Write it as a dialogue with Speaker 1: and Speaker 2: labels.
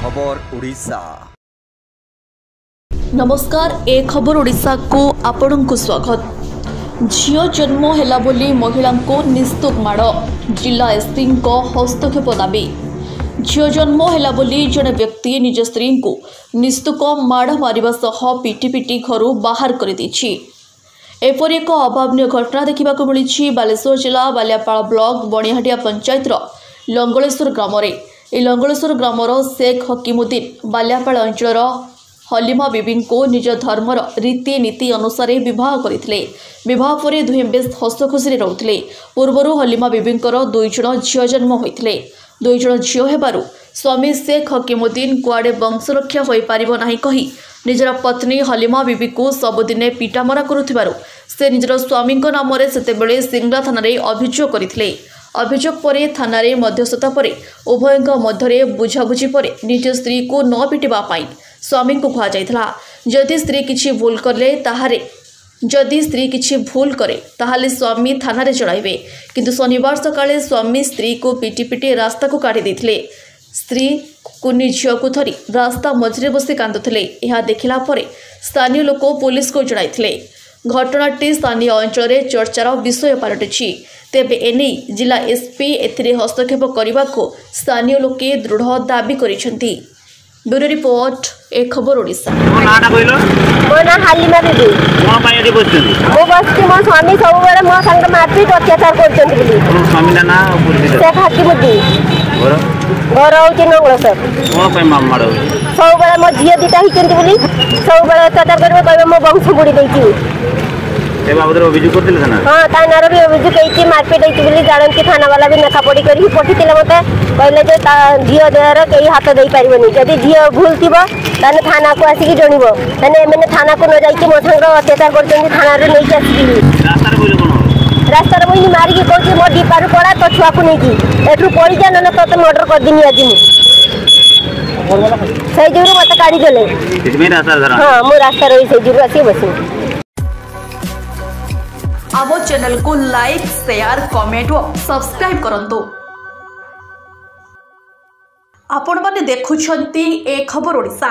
Speaker 1: खबर ओडिशा।
Speaker 2: नमस्कार, ए खबर ओडिशा को आपण को स्वागत। झियो जन्म हैला बोली महिला को निस्तुक माड़, जिला एसपी हस्तक्षेप दाबी। झियो जन्म हैला बोली जड़े व्यक्ति निज स्त्री को निस्तुक माड़ मारिबा सह पिटी पिटी घर बाहर कर देछि। एपरि एक अभावनीय घटना देखा मिली बालेश्वर जिला बालियापाल ब्लॉक बणिहाटिया पंचायतर लंगलेश्वर ग्राम। लंगलेश्वर ग्रामर शेख हकीमुद्दीन बालियापाल अंचल हलीमा बीबी को निज धर्मर रीतिनीति अनुसार विवाह करते। विवाह पर दुहे बेस हसखुशी रोते। पूर्वर हलीमा बीबी दुई जन झील जन्म होते। दुई जन झील हेबारु स्वामी शेख हकीमुद्दीन कुआडे वंशरक्षा हो पारिबो नाही कही निजर पत्नी हलीमा बीबी को सबुदिने पिटामरा करुथिबारु से निजर स्वामी नाम से सिंगला थाना अभियोग करते। अभियोग पर थाना मध्यस्थता पर उभय मध्य बुझाबुझी पर निज स्त्री को न पिटिबा पाई स्वामी को कहुला। जदि स्त्री किछि भूल कले ताहारे जदि स्त्री किछि भूल करे ताहाले स्वामी थाना रे चढ़ाइबे। किंतु शनिवार सकाळे स्वामी स्त्री को पिटी पिटी रास्ता को काढ़ी देथिले। स्त्री कुनी झील को धरी रास्ता मझे बसी कांदुथिले। यह देखिला परे स्थानीय लोक पुलिस को जणाइथिले। घटनाटी स्थानीय अंचल में चर्चार विषय पलटिछि। तेबे एने जिला एसपी एथिरे हस्तक्षेप करने को स्थानीय लोके दृढ़ दाबी करिसेंती। ब्यूरो रिपोर्ट ए खबर ओडिशा।
Speaker 3: मो ना हालिमा बीबी
Speaker 4: कोन पाए जे बसछन
Speaker 3: मो बसती मो स्वामी सब बेले मो संग मारपीट अत्याचार करछन बोली
Speaker 4: स्वामी ना ना पुलिस
Speaker 3: शेख हकीमुद्दीन घर होची नंगलेश्वर
Speaker 4: कोन पाए मार
Speaker 3: सब बेले मो झियो दिता हिचंती बोली सब बेले अत्याचार करबे कहबे मो वंश बुड़ी देछि।
Speaker 4: ए बाबूर अभियोग करथिले थाना।
Speaker 3: हां थाना रे अभियोग कइछि मारपीट होइछि बोली जाणन कि थाना वाला भी नेखा पड़ी करी पठितिले मते कहले जे झियो देहर केही हाथ देई पारिबनी। जदि झियो भूल थिबो ताने थाना को आसी कि जणिबो ताने एमने थाना को न जाई कि मो संग अत्याचार करछन थाना रे नै आसी।
Speaker 4: रास्ता रे बोले कोन
Speaker 3: रास्ता रे बोली मारी कि कहछि मो दीपार पड़ा तो छुआ को नै कि एठु पड़ी जा न तो मर्डर कर दिनी आज मु सही जुरु मते काढी देले।
Speaker 4: इसमें रास्ता धरा।
Speaker 3: हां मो रास्ता रे सही जुरु आसी बसी।
Speaker 2: आम चैनल को लाइक शेयर कमेंट और सब्सक्राइब करंतु। आपण माने देखुछंती ए खबर ओडिशा।